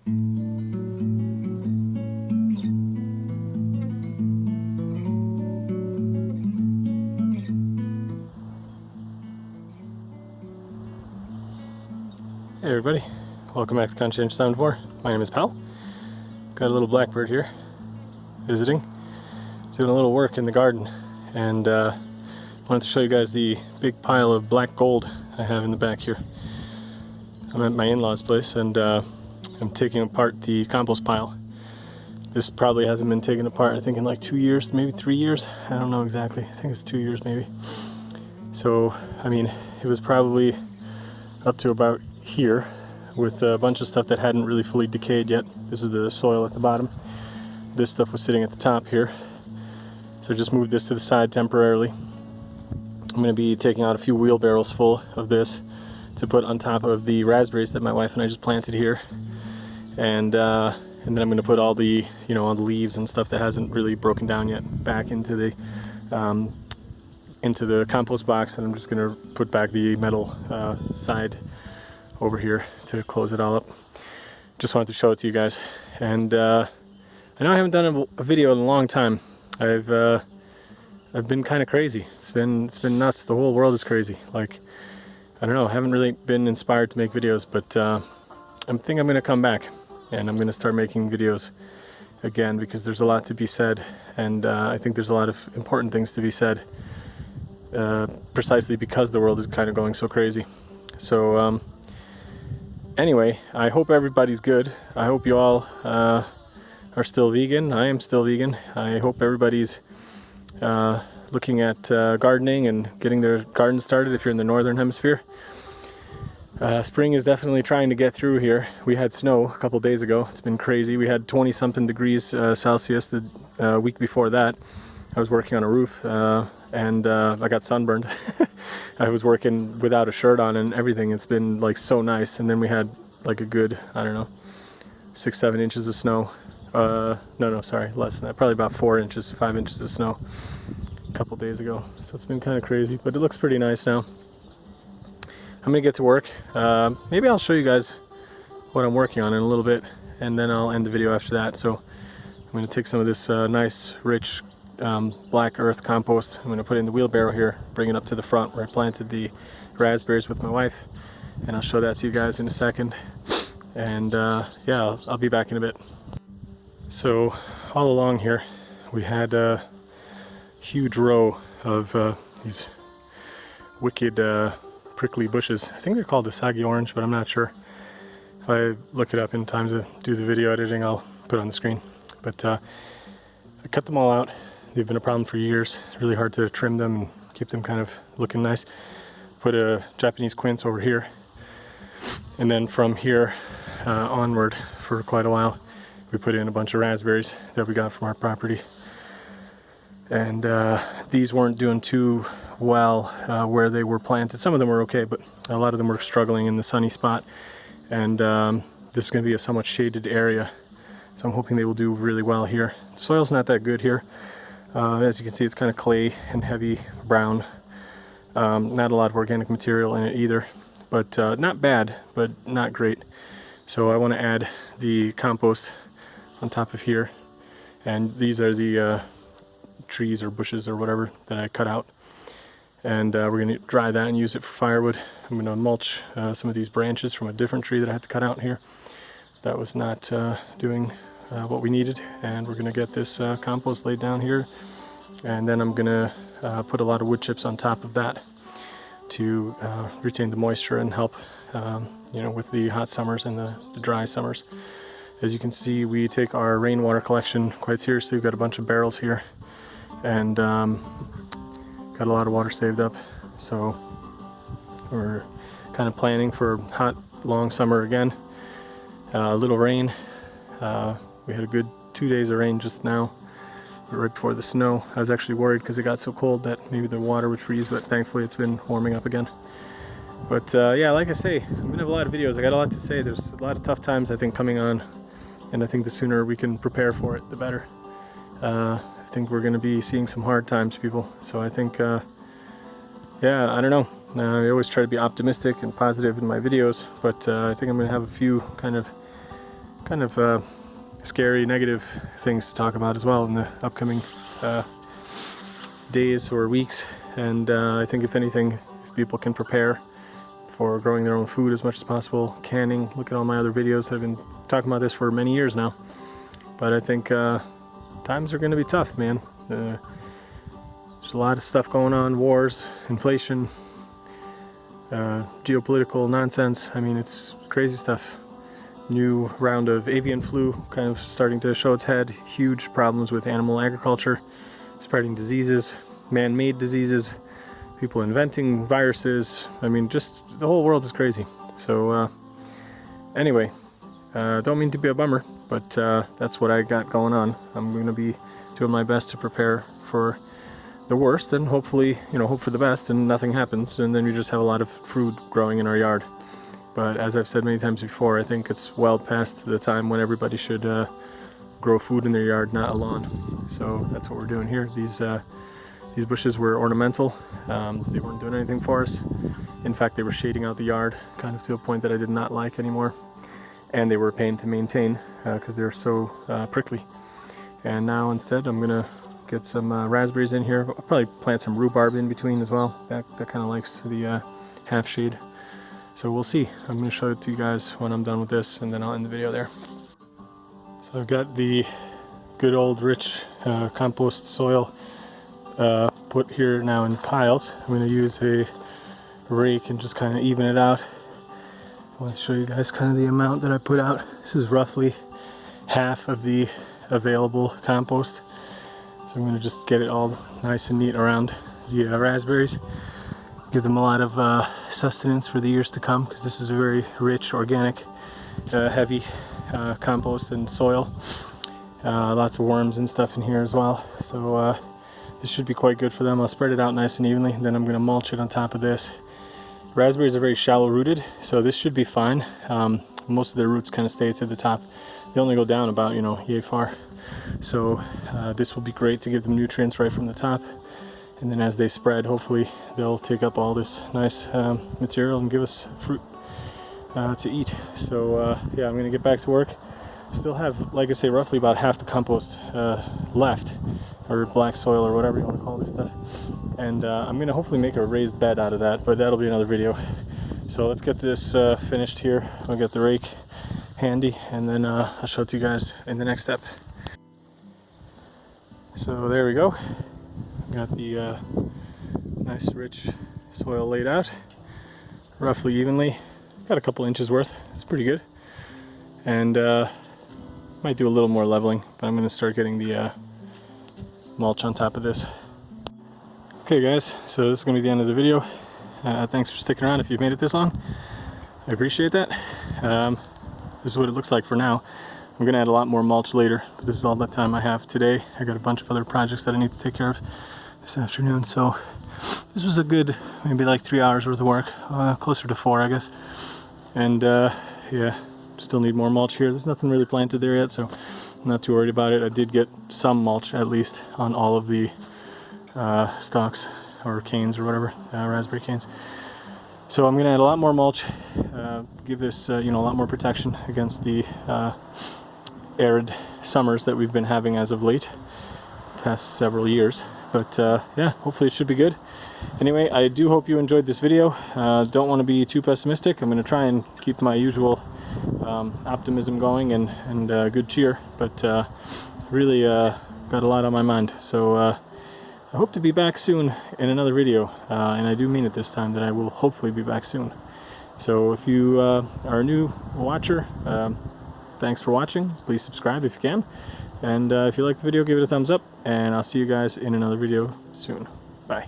Hey everybody, welcome back to Conscientious Sound 4. My name is Pal. Got a little blackbird here visiting, doing a little work in the garden, and wanted to show you guys the big pile of black gold I have in the back here. I'm at my in-laws' place and I'm taking apart the compost pile. This probably hasn't been taken apart, I think, in like 2 years, maybe 3 years. I don't know exactly. I think it's 2 years maybe. So, I mean, it was probably up to about here with a bunch of stuff that hadn't really fully decayed yet. This is the soil at the bottom. This stuff was sitting at the top here. So just moved this to the side temporarily. I'm going to be taking out a few wheelbarrows full of this to put on top of the raspberries that my wife and I just planted here. And then I'm going to put all the, all the leaves and stuff that hasn't really broken down yet back into the compost box, and I'm just going to put back the metal side over here to close it all up. Just wanted to show it to you guys. And I know I haven't done a video in a long time. I've been kind of crazy. It's been nuts. The whole world is crazy. Like, I don't know, I haven't really been inspired to make videos, but I think I'm going to come back and I'm going to start making videos again, because there's a lot to be said, and I think there's a lot of important things to be said, precisely because the world is kind of going so crazy. So anyway, I hope everybody's good. I hope you all are still vegan. I am still vegan. I hope everybody's looking at gardening and getting their garden started if you're in the northern hemisphere. Spring is definitely trying to get through here. We had snow a couple days ago. It's been crazy. We had 20 something degrees Celsius the week before that. I was working on a roof and I got sunburned. I was working without a shirt on and everything. It's been like so nice. And then we had like a good, I don't know, 6-7 inches of snow. No, sorry, less than that. Probably about 4 inches, 5 inches of snow a couple days ago. So it's been kind of crazy, but it looks pretty nice now. I'm gonna get to work. Maybe I'll show you guys what I'm working on in a little bit, and then I'll end the video after that. So I'm gonna take some of this nice, rich black earth compost. I'm going to put it in the wheelbarrow here, bring it up to the front where I planted the raspberries with my wife, and I'll show that to you guys in a second. And yeah, I'll be back in a bit. So all along here we had a huge row of these wicked prickly bushes. I think they're called the saggy orange, but I'm not sure. If I look it up in time to do the video editing, I'll put it on the screen. But I cut them all out. They've been a problem for years. Really hard to trim them and keep them kind of looking nice. Put a Japanese quince over here, and then from here onward for quite a while we put in a bunch of raspberries that we got from our property. And these weren't doing too well where they were planted. Some of them were okay, but a lot of them were struggling in the sunny spot. And this is going to be a somewhat shaded area, so I'm hoping they will do really well here. The soil's not that good here. As you can see, it's kind of clay and heavy brown. Not a lot of organic material in it either, but not bad, but not great. So I want to add the compost on top of here, and these are the trees or bushes or whatever that I cut out, and we're going to dry that and use it for firewood. I'm going to mulch some of these branches from a different tree that I had to cut out here that was not doing what we needed, and we're going to get this compost laid down here, and then I'm going to put a lot of wood chips on top of that to retain the moisture and help with the hot summers and the dry summers. As you can see, we take our rainwater collection quite seriously. We've got a bunch of barrels here, and got a lot of water saved up, so we're kind of planning for hot long summer again. A little rain. We had a good 2 days of rain just now, right before the snow. I was actually worried because it got so cold that maybe the water would freeze, but thankfully it's been warming up again. But yeah, like I say, I'm gonna have a lot of videos. I got a lot to say. There's a lot of tough times, I think, coming on, and I think the sooner we can prepare for it, the better. I think we're gonna be seeing some hard times, people. So I think, yeah, I don't know. I always try to be optimistic and positive in my videos, but I think I'm gonna have a few kind of kind of scary, negative things to talk about as well in the upcoming days or weeks. And I think if anything, if people can prepare for growing their own food as much as possible, canning. Look at all my other videos. I've been talking about this for many years now. But I think times are going to be tough, man. There's a lot of stuff going on, wars, inflation, geopolitical nonsense. I mean, it's crazy stuff. New round of avian flu kind of starting to show its head. Huge problems with animal agriculture, spreading diseases, man-made diseases, people inventing viruses. I mean, just the whole world is crazy. So anyway, don't mean to be a bummer, but that's what I got going on. I'm going to be doing my best to prepare for the worst and hopefully, you know, hope for the best and nothing happens, and then we just have a lot of food growing in our yard. But as I've said many times before, I think it's well past the time when everybody should grow food in their yard, not a lawn. So that's what we're doing here. These bushes were ornamental. They weren't doing anything for us. In fact, they were shading out the yard, kind of to a point that I did not like anymore. And they were a pain to maintain because they're so prickly. And now instead, I'm gonna get some raspberries in here. I'll probably plant some rhubarb in between as well. That kind of likes the half shade. So we'll see. I'm going to show it to you guys when I'm done with this, and then I'll end the video there. So I've got the good old rich compost soil put here now in piles. I'm going to use a rake and just kind of even it out. I want to show you guys kind of the amount that I put out. This is roughly half of the available compost. So I'm going to just get it all nice and neat around the raspberries. Give them a lot of sustenance for the years to come, because this is a very rich, organic, heavy compost and soil. Lots of worms and stuff in here as well. So this should be quite good for them. I'll spread it out nice and evenly, then I'm going to mulch it on top of this. Raspberries are very shallow rooted, so this should be fine. Most of their roots kind of stay to the top. They only go down about, you know, yay far. So this will be great to give them nutrients right from the top. And then as they spread, hopefully they'll take up all this nice material and give us fruit to eat. So yeah, I'm going to get back to work. Still have, like I say, roughly about half the compost left, or black soil, or whatever you want to call this stuff. And I'm going to hopefully make a raised bed out of that, but that'll be another video. So let's get this finished here. I'll get the rake handy, and then I'll show it to you guys in the next step. So there we go. Got the nice rich soil laid out roughly evenly. Got a couple inches worth. It's pretty good. And might do a little more leveling, but I'm going to start getting the mulch on top of this. Okay guys, so this is going to be the end of the video. Thanks for sticking around if you've made it this long. I appreciate that. This is what it looks like for now. I'm going to add a lot more mulch later, but this is all the time I have today. I got a bunch of other projects that I need to take care of this afternoon, so this was a good maybe like 3 hours worth of work, closer to 4 I guess. And yeah, still need more mulch here. There's nothing really planted there yet, so I'm not too worried about it. I did get some mulch at least on all of the stalks or canes or whatever, raspberry canes. So I'm gonna add a lot more mulch, give this you know, a lot more protection against the arid summers that we've been having as of late, past several years. But yeah, hopefully it should be good. Anyway, I do hope you enjoyed this video. Don't want to be too pessimistic. I'm going to try and keep my usual optimism going and good cheer, but really got a lot on my mind. So I hope to be back soon in another video, and I do mean it this time, that I will hopefully be back soon. So if you are a new watcher, thanks for watching. Please subscribe if you can. And if you like the video, give it a thumbs up, and I'll see you guys in another video soon. Bye.